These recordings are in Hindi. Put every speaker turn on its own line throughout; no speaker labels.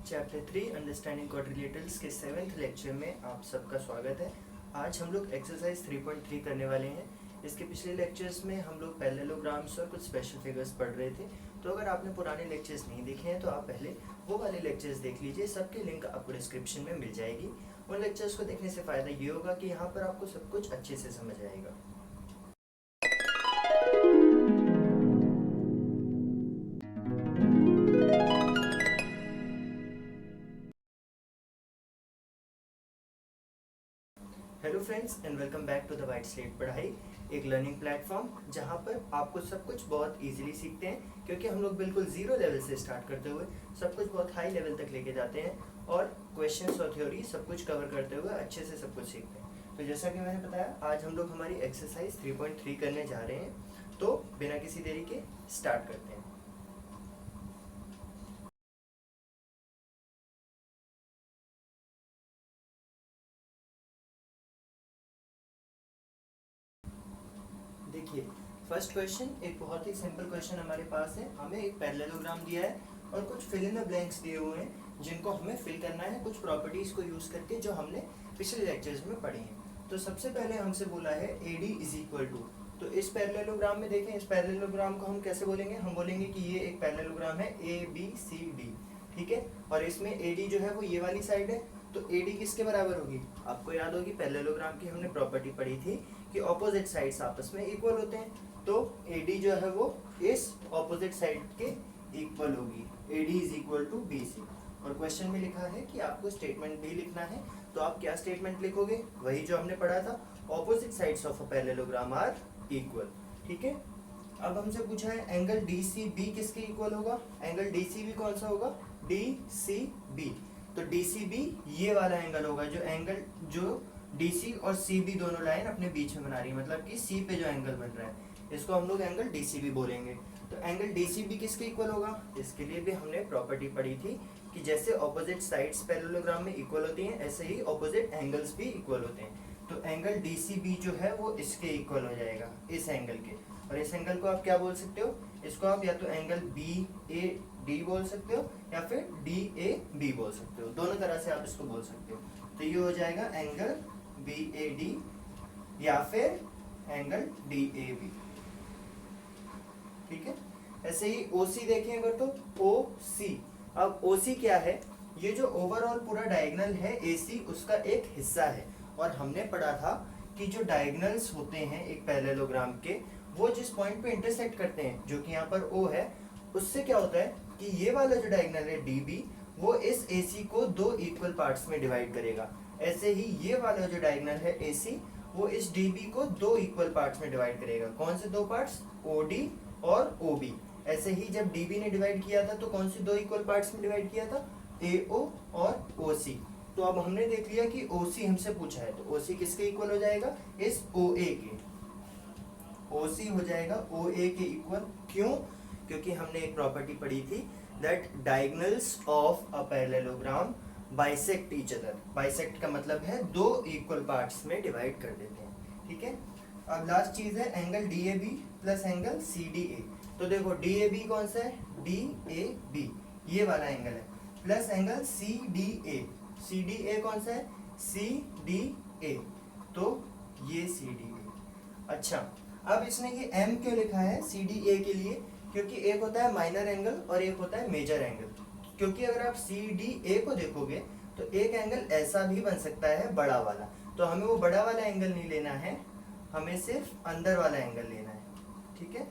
चैप्टर 3 अंडरस्टैंडिंग क्वाड्रिलेटरल्स के 7th लेक्चर में आप सबका स्वागत है। आज हम लोग एक्सरसाइज 3.3 करने वाले हैं। इसके पिछले लेक्चर्स में हम लोग पैरेललोग्राम्स और कुछ स्पेशल फिगर्स पढ़ रहे थे। तो अगर आपने पुराने लेक्चर्स नहीं देखे हैं तो आप पहले वो वाले लेक्चर्स देख लीजिए। सबके लिंक आपको डिस्क्रिप्शन में मिल जाएगी। उन लेक्चर्स को देखने से फ़ायदा ये होगा कि यहाँ पर आपको सब कुछ अच्छे से समझ आएगा। Hello friends and welcome back to the white slate पढ़ाई, एक लर्निंग प्लेटफॉर्म जहाँ पर आपको सब कुछ बहुत इजीली सीखते हैं, क्योंकि हम लोग बिल्कुल जीरो लेवल से स्टार्ट करते हुए सब कुछ बहुत हाई लेवल तक लेके जाते हैं और क्वेश्चंस और थ्योरी सब कुछ कवर करते हुए अच्छे से सब कुछ सीखते हैं। तो जैसा कि मैंने बताया, आज हम लोग हमारी एक्सरसाइज 3.3 करने जा रहे हैं। तो बिना किसी देरी के स्टार्ट करते हैं। देखिए, फर्स्ट क्वेश्चन एक बहुत ही सिंपल क्वेश्चन हमारे पास है। हमें एक पैरेललोग्राम दिया है और कुछ फिल इन द ब्लैंक्स दिए हुए हैं जिनको हमें फिल करना है कुछ प्रॉपर्टीज को यूज करके जो हमने पिछले लेक्चर्स में पढ़ी हैं। तो सबसे पहले हमसे बोला है AD इज इक्वल टू। तो इस पैरेललोग्राम में देखें, इस पैरेललोग्राम को हम कैसे बोलेंगे? हम बोलेंगे कि ये एक पैरेललोग्राम है ABCD, ठीक है। और इसमें AD जो है वो ये वाली साइड है, तो AD किसके बराबर होगी? आपको याद होगी पैरेललोग्राम की हमने प्रॉपर्टी पढ़ी थी कि ऑपोजिट साइड्स आपस में इक्वल होते हैं। तो AD जो है वो इस ऑपोजिट साइड के इक्वल होगी। AD is equal to BC। और क्वेश्चन में लिखा है कि आपको स्टेटमेंट भी लिखना है। तो आप क्या स्टेटमेंट लिखोगे? वही जो हमने पढ़ा था, opposite sides of a parallelogram are equal, ठीक है। अब हमसे पूछा है एंगल DCB किसके इक्वल होगा? एंगल DCB कौन सा होगा? DCB। तो DCB ये वाला एंगल होगा, जो DC और CB दोनों लाइन अपने बीच में बना रही है, मतलब कि C पे जो एंगल बन रहा है इसको हम लोग एंगल DCB बोलेंगे। तो एंगल DCB किसके इक्वल होगा? इसके लिए भी हमने प्रॉपर्टी पढ़ी थी कि जैसे ऑपोजिट साइड्स पैरेललोग्राम में इक्वल होती हैं, ऐसे ही ऑपोजिट एंगल्स भी इक्वल होते हैं। तो एंगल DCB जो है वो इसके इक्वल हो जाएगा, इस एंगल के। और इस एंगल को आप क्या बोल सकते हो? इसको आप या तो एंगल BAD बोल सकते हो या फिर DAB बोल सकते हो। दोनों तरह से आप इसको बोल सकते हो। तो ये हो जाएगा एंगल BAD या फिर एंगल DAB, ठीक है। ऐसे ही OC देखें अगर, तो OC। अब OC क्या है? ये जो ओवरऑल पूरा डायगोनल है AC, उसका एक हिस्सा है। और हमने पढ़ा था कि जो डायगोनल्स होते हैं एक पैरेललोग्राम के, वो जिस पॉइंट पे इंटरसेक्ट करते हैं, जो कि यहाँ पर O है, उससे क्या होता है कि ये वाला जो डायगोनल है DB, वो इस AC को दो इक्वल पार्ट्स में डिवाइड करेगा। ऐसे ही ये वाला जो डायगोनल है AC, वो इस DB को दो इक्वल पार्ट्स में डिवाइड करेगा। कौन से दो पार्ट्स? OD और OB। ऐसे ही जब DB ने डिवाइड किया था तो कौन सी दो इक्वल पार्ट्स में डिवाइड किया था? AO और OC। तो अब हमने देख लिया कि OC हमसे पूछा है, तो OC किसके इक्वल हो जाएगा? इस OA के। OC हो जाएगा OA के इक्वल। क्यों? क्योंकि हमने एक प्रॉपर्टी पढ़ी थी that diagonals of a parallelogram bisect each other. Bisect का मतलब है दो इक्वल पार्ट्स में डिवाइड कर देते हैं, ठीक है। अब लास्ट चीज है angle DAB plus angle CDA। तो देखो DAB कौन सा है? DAB ये वाला एंगल है, प्लस एंगल CDA। CDA कौन सा है? CDA। तो ये CDA। अच्छा, अब इसने ये M क्यों लिखा है CDA के लिए? क्योंकि एक होता है माइनर एंगल और एक होता है मेजर एंगल। क्योंकि अगर आप CDA को देखोगे तो एक एंगल ऐसा भी बन सकता है, बड़ा वाला। तो हमें वो बड़ा वाला एंगल नहीं लेना है, हमें सिर्फ अंदर वाला एंगल लेना है, ठीक है।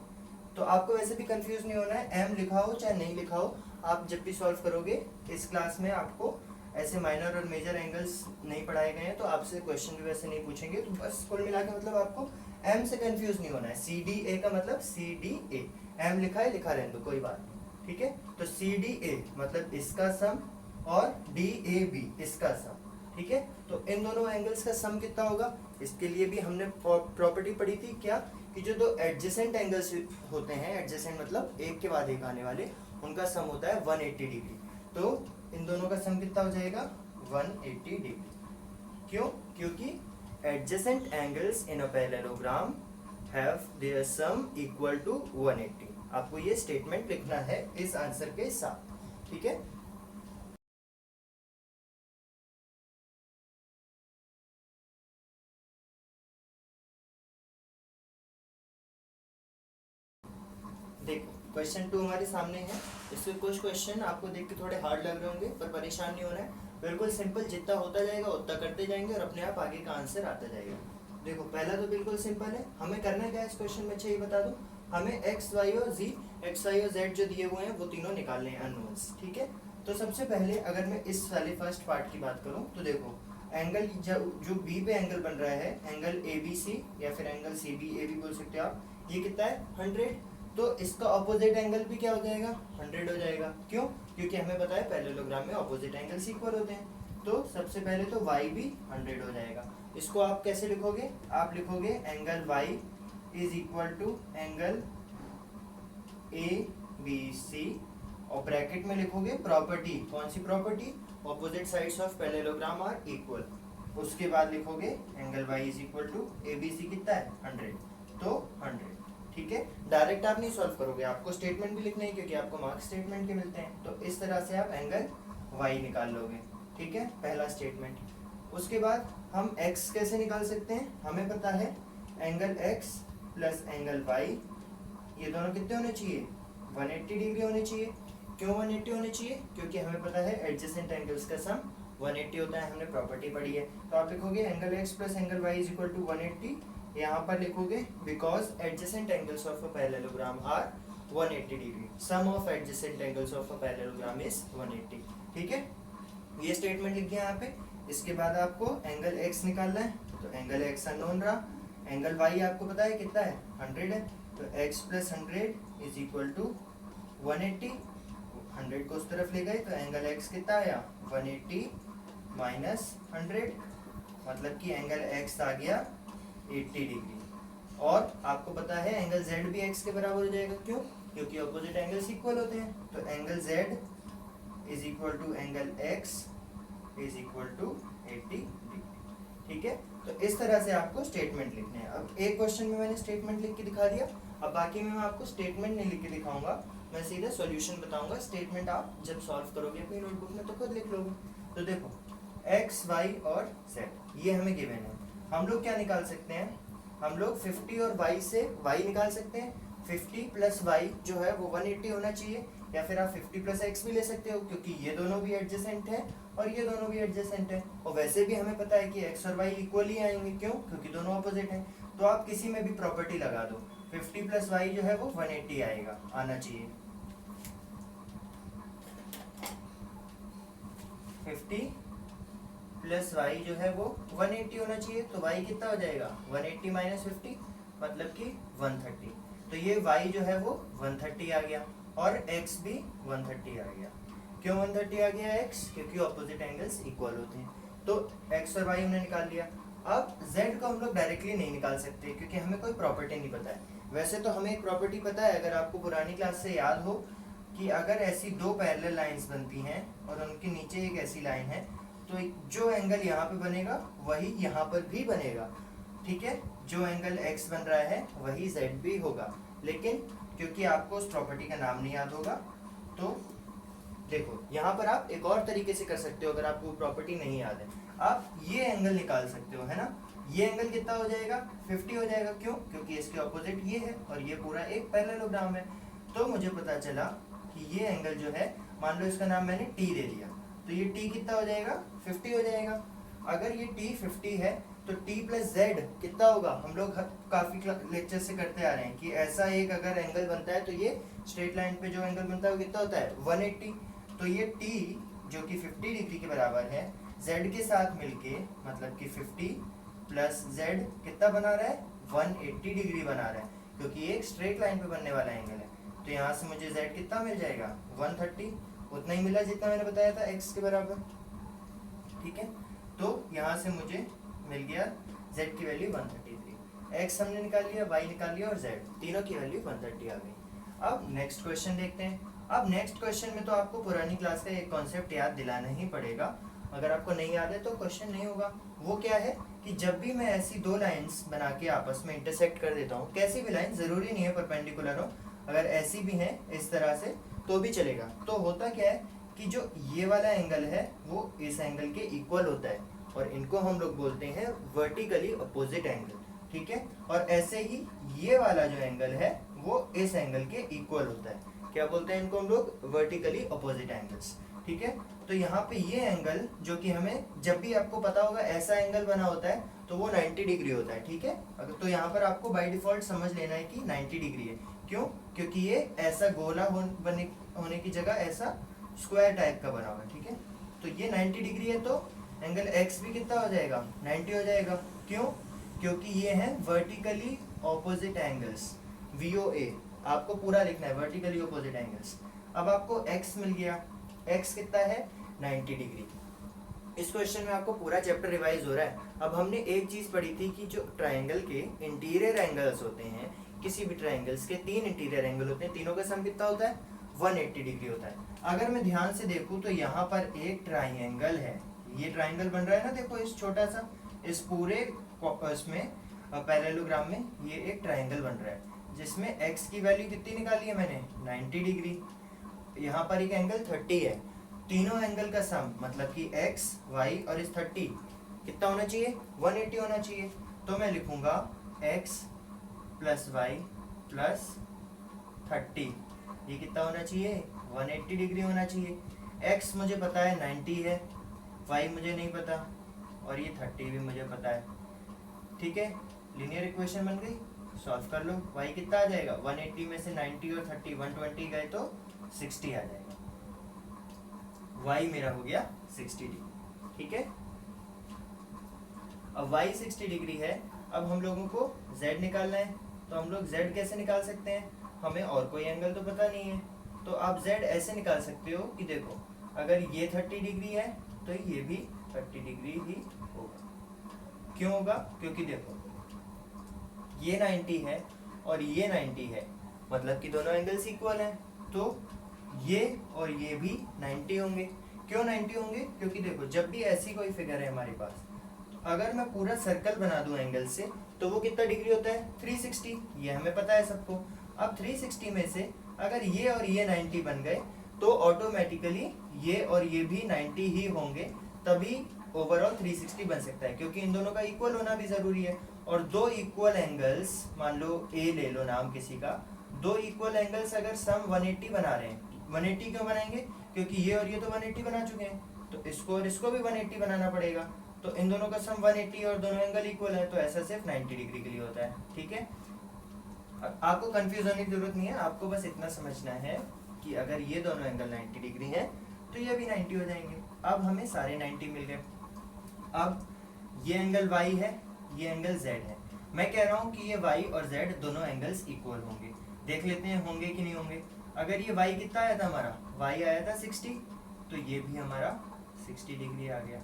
तो आपको वैसे भी कंफ्यूज नहीं होना है, M लिखा हो चाहे नहीं लिखा हो, आप जब भी सॉल्व करोगे इस क्लास में आपको ऐसे माइनर और मेजर एंगल्स नहीं पढ़ाए गए हैं, तो आपसे क्वेश्चन भी वैसे नहीं पूछेंगे। तो बस कुल मिला के मतलब आपको M से कंफ्यूज नहीं होना है। CDA का मतलब CDA, M लिखा है, लिखा रहने दो, कोई बात नहीं, ठीक है। तो CDA मतलब इसका सम और DAB इसका सम, ठीक है। तो इन दोनों एंगल्स का सम कितना होगा? इसके लिए भी हमने प्रॉपर्टी पढ़ी थी क्या, कि जो दो एडजेसेंट एंगल्स होते हैं, एडजेसेंट मतलब एक के बाद एक आने वाले, उनका सम होता है 180 डिग्री। तो इन दोनों का सम कितना हो जाएगा? 180 डिग्री। क्यों? क्योंकि adjacent angles in a parallelogram have their sum equal to 180। आपको ये स्टेटमेंट लिखना है इस आंसर के साथ, ठीक है। क्वेश्चन 2 हमारे सामने है। इसके कुछ क्वेश्चन आपको देख के थोड़े हार्ड लग रहे होंगे, पर परेशान नहीं होना है, बिल्कुल सिंपल, जितना होता जाएगा उतना करते जाएंगे और अपने आप आगे का आंसर आता जाएगा। देखो पहला तो बिल्कुल सिंपल है, हमें करना क्या है इस क्वेश्चन में, अच्छा ये बता दो, हमें एक्स वाई और जेड जो दिए हुए हैं वो तीनों निकालने हैं अननोन्स। ठीक है, तो सबसे पहले अगर मैं इस वाले फर्स्ट पार्ट की बात करूं तो देखो एंगल जो बी पे एंगल बन रहा है, एंगल ए बी सी या फिर एंगल सी बी ए भी बोल सकते हो आप, ये कितना है 100, तो इसका ऑपोजिट एंगल भी क्या हो जाएगा 100 हो जाएगा। क्यों? क्योंकि हमें पता है पैरेललोग्राम में ऑपोजिट एंगल्स इक्वल होते हैं। तो सबसे पहले तो y भी 100 हो जाएगा। इसको आप कैसे लिखोगे, आप लिखोगे angle y is equal to angle A B C और ब्रैकेट में लिखोगे प्रॉपर्टी, कौन सी property, opposite sides of parallelogram are equal. उसके बाद लिखोगे angle y is equal to A B C कितना है 100, तो 100। ठीक है, डायरेक्ट आप नहीं सॉल्व करोगे, आपको स्टेटमेंट भी लिखना है क्योंकि आपको मार्क्स स्टेटमेंट के मिलते हैं। तो इस तरह से आप एंगल y निकाल लोगे। ठीक है, पहला स्टेटमेंट। उसके बाद हम x कैसे निकाल सकते हैं, हमें पता है angle x plus angle y ये दोनों कितने होने चाहिए 180 डिग्री होने चाहिए। क्यों 180 होने चाहिए, क्योंकि हमें पता है एडजेसेंट एंगल्स का सम 180 होता है, हमने प्रॉपर्टी पढ़ी है। तो आप लिखोगे angle x plus angle y is equal to 180, यहाँ पर लिखोगे because adjacent angles of a parallelogram are 180 degree, sum of adjacent angles of a parallelogram is 180। ठीक है, ये स्टेटमेंट लिख दिया यहाँ पे। इसके बाद आपको एंगल x निकालना है, तो एंगल x अननोन रहा, एंगल y आपको पता है कितना है 100 है, तो x plus 100 is equal to 180, 100 को उस तरफ ले गए तो एंगल x कितना आया 180 माइनस 100, मतलब कि एंगल x आ गया 80 डिग्री। और आपको पता है एंगल z भी x के बराबर हो जाएगा। क्यों? क्योंकि ऑपोजिट एंगल्स इक्वल होते हैं। तो angle z is equal to angle x is equal to 80 degree. ठीक है, तो इस तरह से आपको स्टेटमेंट लिखने हैं। अब एक क्वेश्चन में मैंने स्टेटमेंट लिख के दिखा दिया, अब बाकी में मैं आपको स्टेटमेंट नहीं लिख के दिखाऊंगा, मैं सीधा सॉल्यूशन बताऊंगा। स्टेटमेंट आप जब सॉल्व करोगे अपनी नोटबुक में तो खुद लिख लोगे। तो देखो x y और z ये हमें गिवन है, हम लोग क्या निकाल सकते हैं, हम लोग 50 और y से y निकाल सकते हैं। 50 प्लस y जो है वो 180 होना चाहिए, या फिर आप 50 प्लस x भी ले सकते हो क्योंकि ये दोनों भी एडजेसेंट है और ये दोनों भी एडजेसेंट है। और वैसे भी हमें पता है कि x और y इक्वल ही आएंगे। क्यों? क्योंकि दोनों ऑपोजिट हैं। तो आप किसी में भी प्रॉपर्टी लगा दो, 50 प्लस y जो है वो 180 आएगा, आना चाहिए। 50 प्लस y जो है वो 180 होना चाहिए, तो y कितना हो जाएगा 180 माइनस 50 मतलब कि 130। तो ये y जो है वो 130 आ गया और x भी 130 आ गया। क्यों 130 आ गया x? क्योंकि ऑपोजिट एंगल्स इक्वल होते हैं। तो x और y हमने निकाल लिया। अब z को हम लोग डायरेक्टली नहीं निकाल सकते क्योंकि हमें कोई प्रॉपर्टी नहीं पता है। वैसे तो हमें एक प्रॉपर्टी पता है, अगर आपको पुरानी क्लास से याद हो, कि अगर ऐसी दो पैरेलल लाइंस बनती हैं और उनके नीचे एक ऐसी लाइन है तो जो एंगल यहाँ पे बनेगा वही यहाँ पर भी बनेगा। ठीक है, जो एंगल x बन रहा है वही z भी होगा। लेकिन क्योंकि आपको उस प्रॉपर्टी का नाम नहीं याद होगा, तो देखो यहाँ पर आप एक और तरीके से कर सकते हो। अगर आपको प्रॉपर्टी नहीं याद है, आप ये एंगल निकाल सकते हो, है ना। ये एंगल कितना हो जाएगा 50 हो जाएगा। क्यों? क्योंकि इसके ऑपोजिट ये है और ये पूरा एक पैरेललोग्राम है। तो मुझे पता चला कि ये एंगल जो है, मान लो इसका नाम मैंने t दे दिया, तो ये t कितना हो जाएगा 50 हो जाएगा। अगर ये t 50 है तो t प्लस z कितना होगा, हम लोग काफी लेक्चर से करते आ रहे हैं कि ऐसा एक अगर एंगल बनता है तो ये स्ट्रेट लाइन पे जो एंगल बनता है वो कितना होता है 180। तो ये t जो कि 50 डिग्री के बराबर है z के साथ मिलके, मतलब कि 50 प्लस z कितना बना रहा है 180 डिग्री बना रहा है, क्योंकि एक स्ट्रेट लाइन पे बनने वाला एंगल है। तो यहाँ से मुझे z कितना मिल जाएगा 130, उतना ही मिला जितना मैंने बताया था x के बराबर। ठीक है, तो यहाँ से मुझे मिल गया z की वैल्यू 133, x हमने निकाल लिया, y निकाल लिया और z तीनों की वैल्यू 130 आ गई। अब नेक्स्ट क्वेश्चन देखते हैं। अब नेक्स्ट क्वेश्चन में तो आपको पुरानी क्लास का एक कॉन्सेप्ट याद दिलाना ही पड़ेगा, अगर आपको नहीं याद है तो क्वेश्चन नहीं होगा। वो क्या है कि जब भी मैं ऐसी दो लाइंस बना के आपस में इंटरसेक्ट कर देता हूँ, कैसी भी लाइन, जरूरी नहीं है परपेंडिकुलर हो, अगर ऐसी भी है इस तरह से तो भी चलेगा। तो होता क्या है कि जो ये वाला एंगल है वो इस एंगल के इक्वल होता है और इनको हम लोग बोलते हैं वर्टिकली अपोजिट एंगल। ठीक है, और ऐसे ही ये वाला जो एंगल है वो इस एंगल के इक्वल होता है। क्या बोलते हैं इनको हम लोग? Vertically opposite angles. ठीक है, तो यहाँ पे ये एंगल जो कि हमें, जब भी आपको पता होगा ऐसा एंगल बना होता है तो वो 90 डिग्री होता है। ठीक है, अगर तो यहाँ पर आपको बाय डिफॉल्ट समझ लेना है कि 90 डिग्री है। क्यों? क्योंकि ये ऐसा गोला होने की जगह ऐसा स्क्वायर टाइप का बना हुआ है। ठीक है, तो ये 90 डिग्री है तो एंगल एक्स भी कितना हो जाएगा? 90 हो जाएगा। क्यों? क्योंकि ये है वर्टिकली ऑपोजिट एंगल्स, VOA। आपको पूरा लिखना है, वर्टिकली ऑपोजिट एंगल्स। अब आपको x मिल गया, x कितना है? 90 डिग्री। इस क्वेश्चन में आपको पूरा चैप्टर रिवाइज हो रहा है। अब हमने एक चीज पढ़ी थी कि जो ट्राइंगल के इंटीरियर एंगल्स होते हैं, किसी भी ट्राइंगल्स के 3 इंटीरियर एंगल होते हैं, तीनों का सम कितना होता है? 180 डिग्री होता है। अगर मैं ध्यान से देखूं तो यहाँ पर एक ट्राइंगल है, ये ट्राइंगल बन रहा है ना, देखो इस छोटा सा, इस पूरे इसमें पैरेललोग्राम में ये एक ट्राइंगल बन रहा है जिसमें x की वैल्यू कितनी निकाली है मैंने? 90 डिग्री। यहाँ पर एक एंगल 30 है। तीनों एंगल का सम मतलब कि x, y और इस 30 कितना होना चाहिए? 180 होना चाहिए। तो मैं लिखूंगा x प्लस वाई प्लस 30, ये कितना होना चाहिए? 180 डिग्री होना चाहिए। x मुझे पता है 90 है, y मुझे नहीं पता, और ये 30 भी मुझे पता है। ठीक है, लीनियर इक्वेशन बन गई, सॉल्व कर लो। y कितना आ जाएगा? 180 में से 90 और 30 120 गए तो 60 आ जाएगा। y मेरा हो गया 60 डिग्री। ठीक है, अब y 60 डिग्री है। अब हम लोगों को z निकालना है, तो हम लोग z कैसे निकाल सकते हैं? हमें और कोई एंगल तो पता नहीं है, तो आप z ऐसे निकाल सकते हो कि देखो, अगर ये 30 डिग्री है तो ये भी 30 डिग्री ही होगा। क्यों होगा? क्योंकि देखो ये 90 है और ये 90 है, मतलब कि दोनों एंगल्स इक्वल हैं, तो ये और ये भी 90 होंगे। क्यों 90 होंगे? क्योंकि देखो जब भी ऐसी कोई फिगर है हमारे पास, तो अगर मैं पूरा सर्कल बना दूं एंगल से तो वो कितना डिग्री होता है? 360। ये हमें पता है सबको। अब 360 में से अगर ये और ये 90 बन गए तो ऑटोमेटिकली ये और ये भी 90 ही होंगे, तभी ओवरऑल 360 बन सकता है, क्योंकि इन दोनों का इक्वल होना भी जरूरी है। और दो इक्वल एंगल्स, मान लो ए ले लो नाम किसी का, दो इक्वल एंगल्स अगर सम 180 बना रहे हैं, 180 क्यों बनाएंगे? क्योंकि ये और ये तो 180 बना चुके हैं, तो इसको और इसको भी 180 बनाना पड़ेगा। तो इन दोनों का सम 180 और दोनों एंगल इक्वल है, तो ऐसा सिर्फ 90 डिग्री के लिए होता है। ठीक है, आपको कंफ्यूज होने की जरूरत नहीं है, आपको बस इतना समझना है कि अगर ये दोनों एंगल 90 डिग्री है तो ये भी 90 हो जाएंगे। अब हमें सारे 90 मिल गए। अब ये एंगल y है, ये एंगल z है। मैं कह रहा हूं कि ये y और z दोनों एंगल्स इक्वल होंगे। देख लेते हैं होंगे कि नहीं होंगे। अगर ये y कितना आया था हमारा? y आया था 60, तो ये भी हमारा 60 डिग्री आ गया।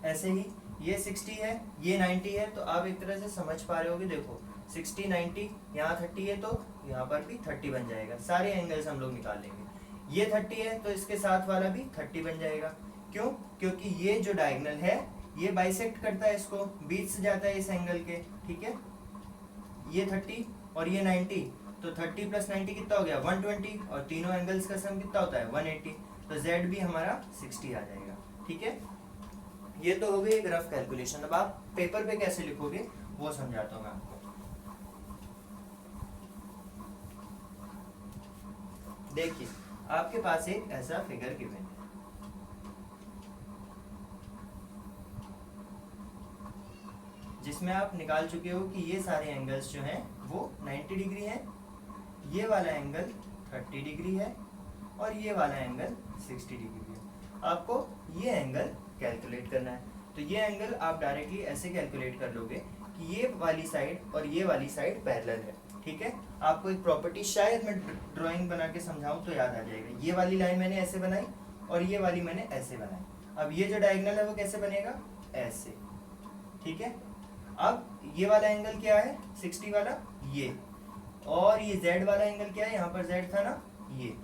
ऐसे ही ये 60 है, ये 90 है, तो आप एक तरह से समझ पा रहे होगे। देखो 60 90, यहाँ 30 है तो यहाँ पर भी 30 बन जाएगा। सारे एंगल्स हम लोग निकाल लेंगे। ये 30 है तो इसके साथ वाला भी 30 बन जाएगा। क्यों? क्योंकि ये जो डायगोनल है ये बाइसेक्ट करता है इसको, बीच से जाता है इस एंगल के। ठीक है, ये 30 और ये 90, तो 30 प्लस 90 कितना हो गया? 120, और तीनों एंगल्स का सम कितना होता है? 180, तो z भी हमारा 60 आ जाएगा। ठीक है, ये तो हो गई एक रफ कैलकुलेशन। अब आप पेपर पे कैसे लिखोगे वो समझाता हूँ मैं आपको। देखिए आपके पास एक ऐसा फिगर गिवन है, जिसमें आप निकाल चुके हो कि ये सारे एंगल्स जो हैं वो 90 डिग्री हैं, ये वाला एंगल 30 डिग्री है और ये वाला एंगल 60 डिग्री है। आपको ये एंगल कैलकुलेट करना है, तो ये एंगल आप डायरेक्टली ऐसे कैलकुलेट कर लोगे कि ये वाली साइड और ये वाली साइड पैरेलल है। ठीक है, आपको एक प्रॉपर्टी शायद मैं ड्राइंग बना के समझाऊं तो याद आ जाएगा। ये वाली लाइन मैंने ऐसे बनाई और ये वाली मैंने ऐसे बनाई। अब ये जो डायगोनल है वो कैसे बनेगा? ऐसे। ठीक है, अब ये वाला एंगल क्या है? 60 वाला ये, और ये z वाला एंगल क्या है? यहाँ पर z था ना, ये।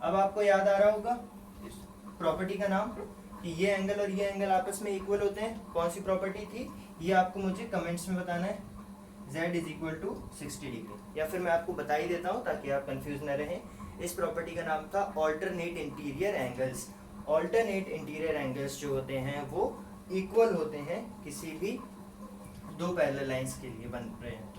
अब आपको याद आ रहा होगा इस प्रॉपर्टी का नाम, कि ये एंगल और ये एंगल आपस में इक्वल होते हैं। कौन सी प्रॉपर्टी थी ये आपको मुझे कमेंट्स में बताना है। z is equal to 60 degree, या फिर मैं आपको बता ही देता हूँ ताकि आप कंफ्यूज न रहें। इस प्रॉपर्टी का नाम था alternate interior angles. Alternate interior angles जो होते हैं वो इक्वल होते हैं किसी भी दो पैरेलल लाइंस के लिए बन रहे हैं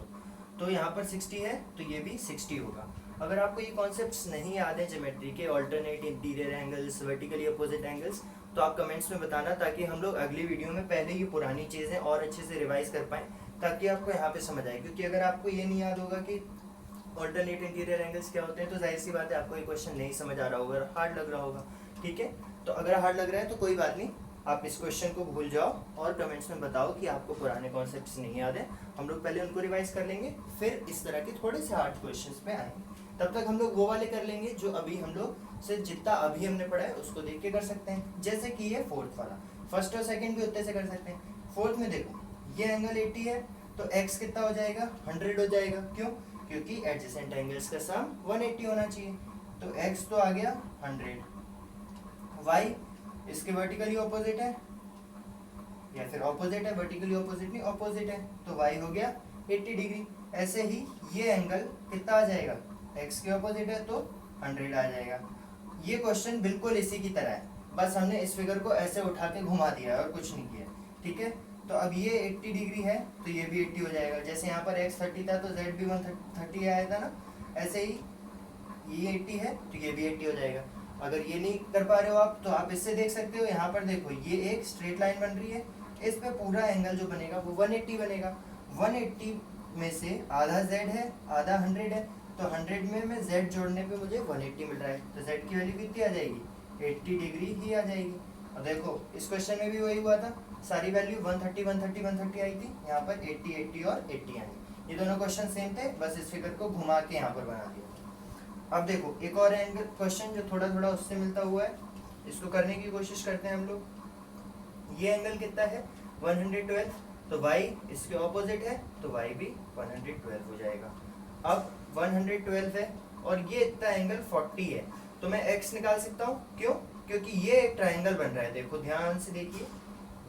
तो यहाँ पर 60 है तो ये भी 60 होगा। अगर आपको ये कॉन्सेप्ट्स नहीं याद है ज्योमेट्री के, alternate interior angles, vertically opposite angles, तो आप कमेंट्स में बताना, ताकि हम लोग अगली वीडियो में पहले ये पुरानी चीज़ें और अच्छे से रिवाइज कर पाएँ, ताकि आपको यहाँ पे समझ आए। क्योंकि अगर आपको ये नहीं याद होगा कि ऑल्टरनेट इंटीरियर एंगल्स क्या होते हैं, तो जाहिर सी बात है आपको ये क्वेश्चन नहीं समझ आ रहा होगा, हार्ड लग रहा होगा। ठीक है, तो अगर हार्ड लग रहा है तो कोई बात नहीं, आप इस क्वेश्चन को भूल जाओ और कमेंट्स में बताओ कि आपको पुराने कॉन्सेप्ट्स नहीं याद है। हम लोग पहले उनको रिवाइज कर लेंगे, फिर इस तरह के थोड़े से हार्ड क्वेश्चंस पे आएंगे। तब तक हम लोग वो वाले कर लेंगे जो अभी हम लोग से जितना अभी हमने पढ़ा है उसको देख के कर सकते हैं। जैसे कि ये फोर्थ वाला, फर्स्ट और सेकंड भी उतने से कर सकते हैं। फोर्थ में देखो ये एंगल 80 है तो x कितना हो जाएगा, 100 हो जाएगा। क्यों? क्योंकि एडजेसेंट एंगल्स का सम 180 होना चाहिए। तो x तो आ गया 100, y इसके वर्टिकली ऑपोजिट है या फिर ऑपोजिट है, वर्टिकली ऑपोजिट नहीं ऑपोजिट है, तो y हो गया 80 डिग्री। ऐसे ही ये एंगल कितना आ जाएगा, x के ऑपोजिट है तो 100 आ जाएगा। ये क्वेश्चन बिल्कुल इसी की तरह है, बस हमने इस फिगर को ऐसे उठा के घुमा दिया और कुछ नहीं किया। ठीक है, तो अब ये 80 डिग्री है तो ये भी 80 हो जाएगा। जैसे यहाँ पर x 30 था तो z भी 130 आया था ना, ऐसे ही ये 80 है तो ये भी 80 हो जाएगा। अगर ये नहीं कर पा रहे हो आप तो आप इससे देख सकते हो, यहाँ पर देखो ये एक स्ट्रेट लाइन बन रही है, इस पे पूरा एंगल जो बनेगा वो 180 बनेगा। 180 में से आधा z है आधा 100 है, तो 100 में मैं z जोड़ने पे मुझे 180 मिल रहा है, तो z की वैल्यू कितनी आ जाएगी, 80 डिग्री ही आ जाएगी। और देखो इस क्वेश्चन में भी वही हुआ था, सारी वैल्यू 130 130 130 आई थी, यहाँ पर 80 80 और 80 आई। ये दोनों क्वेश्चन सेम थे, बस इस फिगर को घुमा के यहाँ पर बना दिया। अब देखो एक और एंगल क्वेश्चन जो थोड़ा थोड़ा उससे मिलता हुआ है, इसको करने की कोशिश करते हैं हम लोग। ये एंगल कितना है, 112, तो y इसके ऑपोजिट है तो y भी 112 हो जाएगा। अब 112 है और ये इतना एंगल 40 है, तो मैं x निकाल सकता हूँ। क्यों? क्योंकि ये एक ट्रायंगल बन रहा है, देखो ध्यान से देखिए,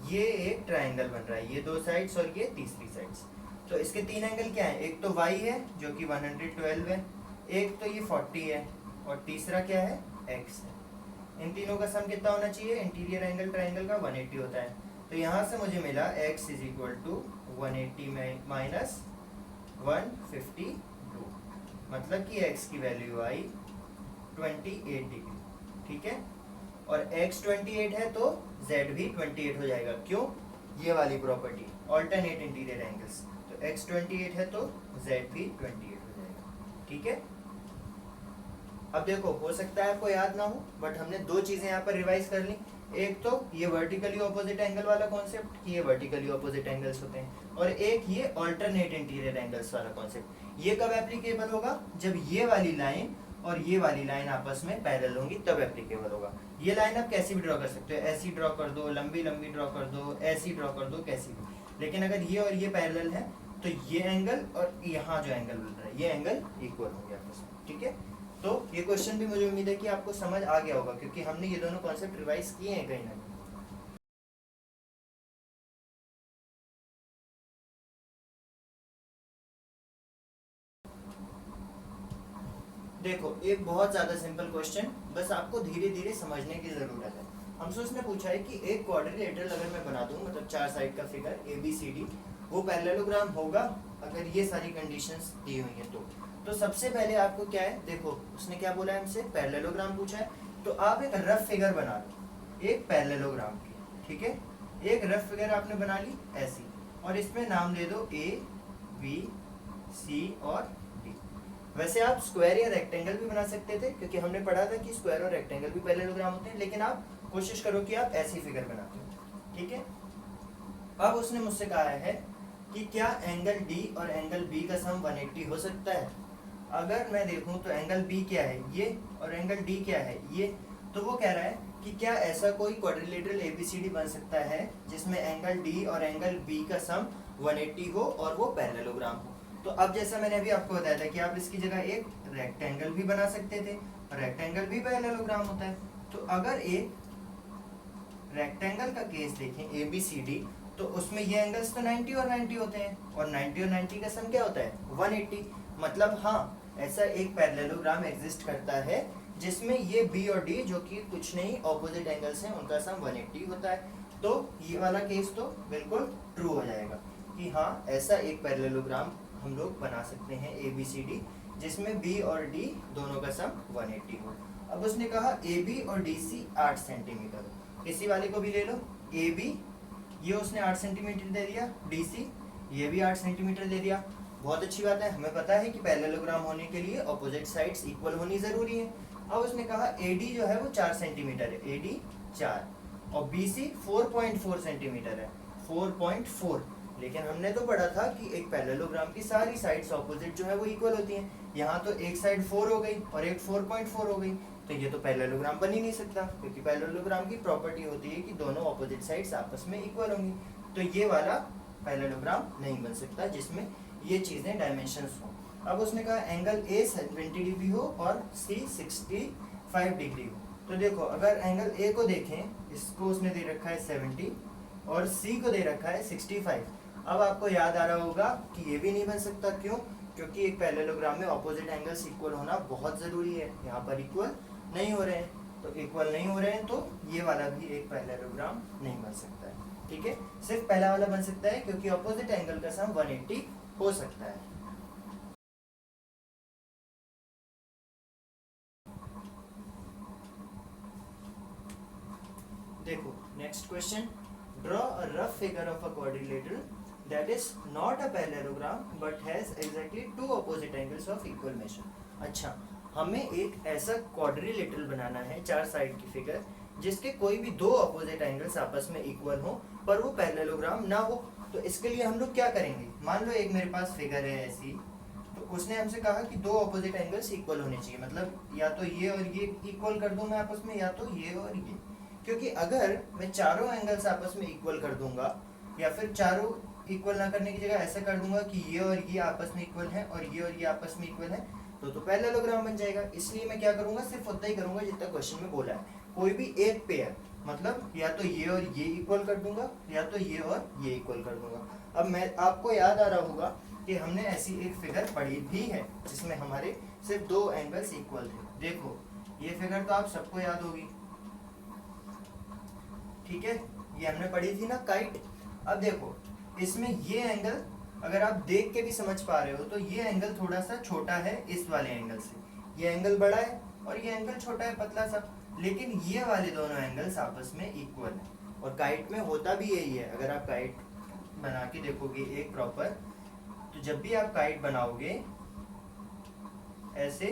ये एक ट्रायंगल बन रहा है, ये दो साइड्स और ये तीसरी साइड्स। तो इसके तीन एंगल क्या है, एक तो y है जो कि 112 है, एक तो ये 40 है और तीसरा क्या है, x है। इन तीनों का सम कितना होना चाहिए, इंटीरियर एंगल ट्रायंगल का 180 होता है। तो यहाँ से मुझे मिला x is equal to 180 minus 152, मतलब कि x की वैल्यू आई 28 डिग्री। ठीक है, और x 28 है तो z भी 28 हो जाएगा। क्यों? ये वाली प्रॉपर्टी ऑल्टरनेट इंटीरियर एंगल्स, तो x 28 है तो z भी 28 हो जाएगा। ठीक है, अब देखो हो सकता है आपको याद ना हो, बट हमने दो चीजें यहाँ पर रिवाइज कर ली। एक तो ये वर्टिकली ऑपोजिट एंगल वाला कॉन्सेप्ट कि ये वर्टिकली ऑपोजिट एंगल्स होते हैं, और एक ये ऑल्टरनेट इंटीरियर एंगल्स वाला कॉन्सेप्ट। ये कब एप्लीकेबल होगा, जब ये वाली लाइन और ये वाली लाइन आपस में पैरेलल होंगी तब एप्लीकेबल होगा। ये लाइन आप कैसी भी ड्रॉ कर सकते हो, ऐसी ड्रॉ कर दो, लंबी लंबी ड्रॉ कर दो, ऐसी ड्रॉ कर दो, कैसी भी। लेकिन अगर ये और ये पैरेलल है तो ये एंगल और यहाँ जो एंगल मिल रहा है ये एंगल इक्वल होंगे आपस में। ठीक है, तो ये क्वेश्चन भी मुझे उम्मीद है कि आपको समझ आ गया होगा, क्योंकि हमने ये दोनों कॉन्सेप्ट रिवाइज किए हैं कहीं ना कहीं। देखो एक बहुत ज्यादा सिंपल क्वेश्चन, बस आपको धीरे धीरे समझने की जरूरत है। हमसे उसने पूछा है कि एक क्वाड्रिलेटरल अगर मैं बना दूं, मतलब चार साइड का फिगर ABCD, वो पैरेललोग्राम होगा अगर ये सारी कंडीशंस दी हुई हैं तो सबसे पहले आपको क्या है, देखो उसने क्या बोला है हमसे, पैरेललोग्राम पूछा है, तो आप एक रफ फिगर बना लो एक पैरेललोग्राम की। ठीक है, एक रफ फिगर आपने बना ली ऐसी, और इसमें नाम दे दो A B C और D। वैसे आप स्क्वायर या रेक्टेंगल भी बना सकते थे, क्योंकि हमने पढ़ा था कि स्क्वायर और रेक्टेंगल भी पैरेललोग्राम होते हैं, लेकिन आप कोशिश करो कि आप ऐसी फिगर बनाते हो। ठीक है, अब उसने मुझसे कहा है कि क्या एंगल D और एंगल B का सम 180 हो सकता है। अगर मैं देखूं तो एंगल B क्या है ये, और एंगल D क्या है ये, तो वो कह रहा है कि क्या ऐसा कोई क्वाड्रिलेटरल ABCD बन सकता है जिसमें एंगल D और एंगल B का सम 180 हो और वो पैरेललोग्राम हो। तो अब जैसा मैंने अभी आपको बताया था कि आप इसकी जगह एक रेक्टेंगल भी बना सकते थे, और रेक्टेंगल भी पैरेललोग्राम होता है। तो अगर एक रेक्टेंगल का केस देखें ABCD, तो उसमें ये एंगल्स तो 90 और 90 होते हैं, और 90 और 90 का सम क्या होता है 180। मतलब हाँ, ऐसा एक पैरेललोग्राम एग्जिस्ट करता है जिसमें ये B और D जो कि कुछ नहीं ऑपोजिट एंगल्स हैं, उनका सम 180 होता है। तो ये वाला केस तो बिल्कुल ट्रू हो जाएगा कि हाँ ऐसा एक पैरेललोग्राम हम लोग बना सकते हैं ABCD, जिसमें B और D दोनों का सम 180 हो। अब उसने कहा AB और DC 8 सेंटीमीटर। इसी वाले को भी ले लो, AB ये उसने 8 सेंटीमीटर दे दिया, DC ये भी 8 सेंटीमीटर दे दिया। बहुत अच्छी बात है, हमें पता है कि पैरेललोग्राम होने के लिए ऑपोजिट साइड्स इक्वल होनी जरूरी है। अब उसने कहा AD जो है वो 4 सेंटीमीटर है, AD 4, और BC 4.4 सेंटीमीटर है, 4.4। लेकिन हमने तो पढ़ा था कि एक पैरेललोग्राम की सारी साइड्स ऑपोजिट जो है वो इक्वल होती हैं। यहाँ तो एक साइड 4 हो गई और एक 4.4 हो गई, तो ये तो पैरेललोग्राम बन ही नहीं सकता, क्योंकि पैरेललोग्राम की प्रॉपर्टी होती है कि दोनों ऑपोजिट साइड्स आपस में इक्वल होंगी। तो ये वाला पैरेललोग्राम नहीं बन सकता जिसमें ये चीजें डायमेंशंस हो। अब उसने कहा एंगल A 70 डिग्री हो और C 65 डिग्री हो। तो देखो, अगर एंगल A को देखें, इसको उसने दे रखा है 70 और C को दे रखा है 65। अब आपको याद आ रहा होगा कि ये भी नहीं बन सकता। क्यों? क्योंकि एक पैरेललोग्राम में ऑपोजिट एंगल्स इक्वल होना बहुत जरूरी है। यहाँ पर इक्वल नहीं हो रहे हैं, तो इक्वल नहीं हो रहे हैं, तो ये वाला भी एक पैरेललोग्राम नहीं बन सकता है। ठीक है, सिर्फ पहला वाला बन सकता है क्योंकि ऑपोजिट एंगल का सम 180 हो सकता है। देखो next question, draw a rough figure of a quadrilateral that is not a parallelogram but has exactly two opposite angles of equal measure। अच्छा, हमें एक ऐसा क्वाड्रिलेटरल बनाना है, 4 साइड की फिगर, जिसके कोई भी दो अपोजिट एंगल्स आपस में इक्वल हो पर वो पैरेललोग्राम ना हो। तो इसके लिए हम लोग क्या करेंगे, मान लो एक मेरे पास फिगर है ऐसी, तो उसने हमसे कहा कि दो अपोजिट एंगल्स इक्वल होने चाहिए, मतलब या तो ये और ये इक्वल कर दूं मैं आपस में, या तो ये और ये। क्योंकि अगर मैं चारों एंगल्स आपस में इक्वल कर दूंगा, या फिर चारों इक्वल ना करने की जगह ऐसा कर दूंगा कि ये और ये आपस में इक्वल है और ये आपस में इक्वल है, तो पैरेललोग्राम बन जाएगा। इसलिए मैं क्या करूंगा, सिर्फ उतना ही करूंगा जितना क्वेश्चन में बोला है। कोई भी एक पेयर, मतलब या तो ये और ये इक्वल कर दूंगा या तो ये और ये इक्वल कर दूंगा। अब मैं आपको याद आ रहा होगा कि हमने ऐसी एक फिगर पढ़ी भी है जिसमें हमारे सिर्फ दो एंगल्स इक्वल थे। देखो ये फिगर तो आप सबको याद होगी, ठीक है, ये हमने पढ़ी थी ना, काइट। अब देखो इसमें ये एंगल अगर आप देख के भी समझ पा रहे हो तो ये एंगल थोड़ा सा छोटा है इस वाले एंगल से, ये एंगल बड़ा है और ये एंगल छोटा है पतला सा, लेकिन ये वाले दोनों एंगल्स आपस में इक्वल है। और काइट में होता भी यही है। अगर आप काइट बना के देखोगे एक प्रॉपर, तो जब भी आप काइट बनाओगे ऐसे,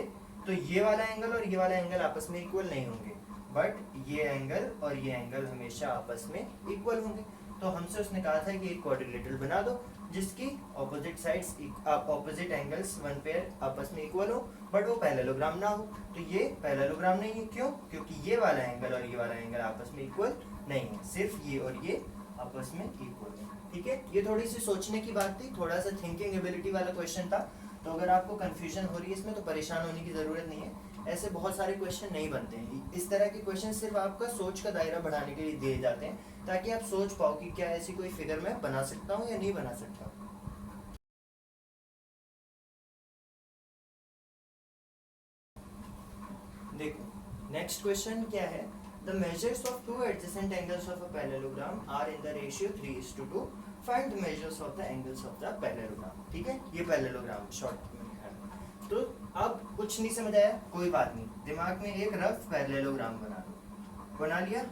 तो ये वाला एंगल और ये वाला एंगल आपस में इक्वल नहीं होंगे, बट ये एंगल और ये एंगल हमेशा आपस में इक्वल होंगे। तो हमसे उसने कहा था कि एक क्वाड्रिलेटरल बना दो जिसकी opposite sides opposite angles one pair आपस में इक्वल हो बट वो पैरेललोग्राम ना हो। तो ये पैरेललोग्राम नहीं है, क्यों? क्योंकि ये वाला एंगल और ये वाला एंगल आपस में इक्वल नहीं है, सिर्फ ये और ये आपस में इक्वल है। ठीक है, ये थोड़ी सी सोचने की बात थी, थोड़ा सा थिंकिंग एबिलिटी वाला क्वेश्चन था। तो अगर आपको कंफ्यूजन हो रही है इसमें तो परेशान होने की जरूरत नहीं है, ऐसे बहुत सारे क्वेश्चन नहीं बनते हैं। इस तरह के क्वेश्चन सिर्फ आपका सोच का दायरा बढ़ाने के लिए दिए जाते हैं, ताकि आप सोच पाओ कि क्या ऐसी कोई फिगर मैं बना सकता हूँ या नहीं बना सकता। देखो नेक्स्ट क्वेश्चन क्या है, the measures of two adjacent angles of a parallelogram are in the ratio 3:2, find the measures of the angles of the parallelogram. ठीक है, ये पैरेललोग्राम शॉर्ट में लिखा है। तो अब कुछ नहीं समझ आया, कोई बात नहीं, दिमाग में एक रफ पैरेललोग्राम बना लो। बना लिया?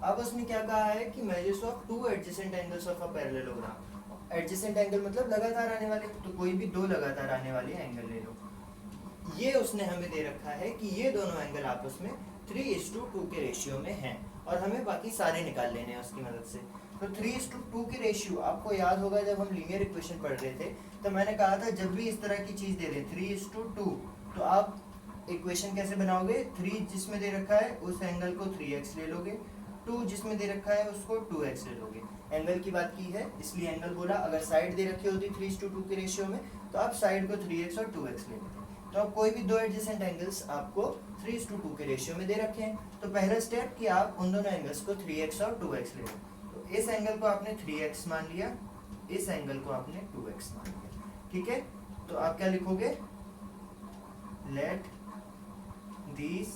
अब उसने क्या कहा है कि measures of two adjacent angles of a parallelogram. Adjacent angle मतलब लगातार आने वाले, तो कोई भी दो लगातार आने वाले एंगल ले लो। ये उसने हमें दे रखा है कि ये दोनों एंगल आपस में 3:2 के रेशियो में हैं और हमें बाकी सारे निकाल लेने हैं उसकी मदद से। तो 3:2 के रेशियो आपको याद होगा जब हम लीनियर इक्वेशन पढ़ रहे थे, तो मैंने कहा था जब भी इस तरह की चीज दे दे 3:2, तो आप इक्वेशन कैसे बनाओगे, 3 जिसमें दे रखा है उस एंगल को 3x ले लोगे, 2 जिसमें दे रखा है उसको 2x ले लोगे। एंगल की बात की है इसलिए एंगल बोला। अगर साइड दे रखी होती 3:2 के रेशियो में तो आप साइड को 3x और 2x ले लेते। तो अब कोई भी दो एडजेसेंट एंगल्स आपको 3:2 के रेशियो में दे रखे हैं, तो पहला स्टेप कि आप उन दोनों एंगल्स को 3x और 2x ले लो। तो इस एंगल को आपने 3x मान लिया, इस एंगल को आपने 2x मान लिया। ठीक है, तो आप क्या लिखोगे, let these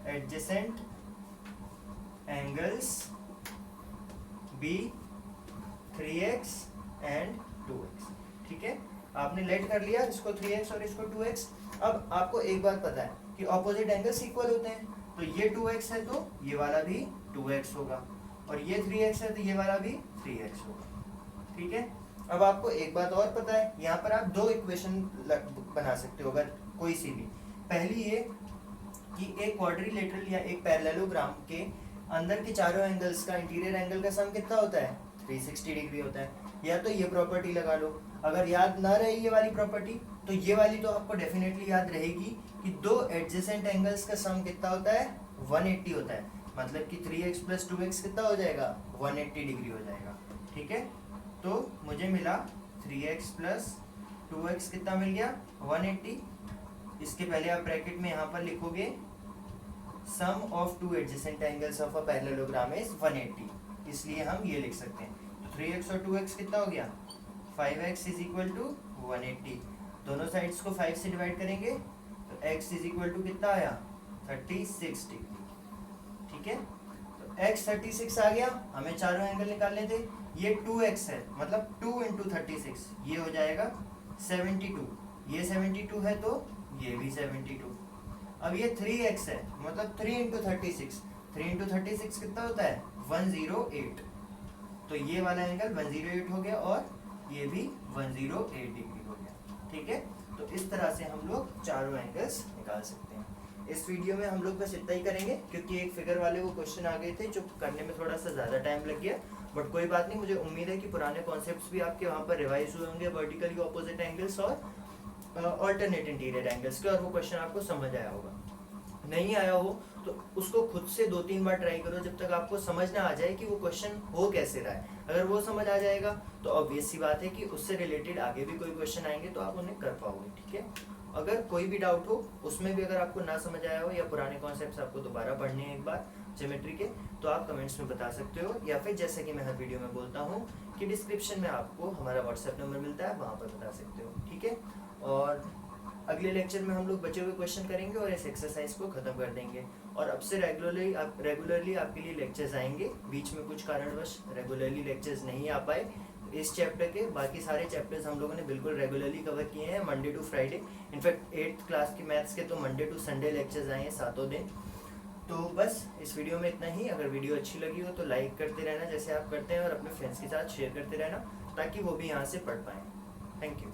adjacent angles be 3x and 2x। ठीक है, आपने लेट कर लिया इसको 3x और इसको 2x। अब आपको एक बात पता है कि ऑपोजिट एंगल्स इक्वल होते हैं, तो ये 2x है तो ये वाला भी 2x होगा, और ये 3x है तो ये वाला भी 3x होगा। ठीक है, अब आपको एक बात और पता है, यहाँ पर आप दो इक्वेशन बना सकते हो अगर कोई सी भी। पहली ये कि एक क्वाड्रिलेटरल या एक पैरेललोग्राम के अंदर के चारों एंगल्स का इंटीरियर एंगल का सम कितना होता है, 360 डिग्री होता है। या तो ये प्रॉपर्टी लगा लो, अगर याद ना रही ये वाली प्रॉपर्टी तो ये वाली तो आपको डेफिनेटली याद रहेगी कि दो एडजेसेंट एंगल्स का सम कितना होता है, 180 होता है। मतलब कि 3x + 2x कितना हो जाएगा, 180 डिग्री हो जाएगा। ठीक है, तो मुझे मिला 3x + 2x कितना मिल गया, 180। इसके पहले आप ब्रैकेट में यहाँ पर लिखोगे sum of two adjacent angles of a parallelogram is 180, इसलिए हम ये लिख सकते हैं। तो 3x और 2x कितना हो गया, 5x = 180। दोनों साइड्स को 5 से डिवाइड करेंगे तो x = कितना आया, 36 डिग्री। ठीक है, तो x 36 आ गया, हमें चारों एंगल निकालने थे। ये 2x है, मतलब 2 × 36, ये हो जाएगा 72। ये 72 है तो ये भी 72। अब ये 3x है, मतलब 3 × 36, 3 × 36 कितना होता है, 108। तो ये वाला एंगल 108 हो गया और ये भी 108 डिग्री हो गया। ठीक है, तो इस तरह से हम लोग चारों एंगल्स निकाल सकते हैं। इस वीडियो में हम लोग बस इतना ही करेंगे, क्योंकि एक फिगर वाले वो क्वेश्चन आ गए थे जो करने में थोड़ा सा ज़्यादा टाइम लग गया, बट कोई बात नहीं। मुझे उम्मीद है कि पुराने कॉन्सेप्ट्स भी आपके वहाँ पर रिवाइज हुए होंगे, वर्टिकली ऑपोजिट एंगल्स और ऑल्टरनेट इंटीरियर एंगल्स के, और वो क्वेश्चन आपको समझ आया होगा। नहीं आया हो तो उसको खुद से 2-3 बार ट्राई करो, जब तक आपको समझ ना आ जाए कि वो क्वेश्चन हो कैसे रहा है। अगर वो समझ आ जाएगा तो ऑब्वियस सी बात है कि उससे रिलेटेड आगे भी कोई क्वेश्चन आएंगे तो आप उन्हें कर पाओगे। ठीक है, अगर कोई भी डाउट हो उसमें भी, अगर आपको ना समझ आया हो या पुराने कॉन्सेप्ट्स आपको दोबारा पढ़ने हैं एक बार ज्योमेट्री के, तो आप कमेंट्स में बता सकते हो, या फिर जैसे कि मैं हर वीडियो में बोलता हूँ कि डिस्क्रिप्शन में आपको हमारा व्हाट्सएप नंबर मिलता है, वहाँ पर बता सकते हो। ठीक है, और अगले लेक्चर में हम लोग बचे हुए क्वेश्चन करेंगे और इस एक्सरसाइज को खत्म कर देंगे। और अब से रेगुलरली आपके लिए लेक्चर्स आएंगे। बीच में कुछ कारणवश रेगुलरली लेक्चर्स नहीं आ पाए। इस चैप्टर के बाकी सारे चैप्टर्स हम लोगों ने बिल्कुल रेगुलरली कवर किए हैं, Monday to Friday. In fact 8th class की मैथ्स के तो मंडे टू संडे लेक्चर्स आए हैं, 7 दिन। तो बस इस वीडियो में इतना ही। अगर वीडियो अच्छी लगी हो तो लाइक करते रहना जैसे आप करते हैं, और अपने फ्रेंड्स के साथ शेयर करते रहना ताकि वो भी यहाँ से पढ़ पाएँ। Thank you.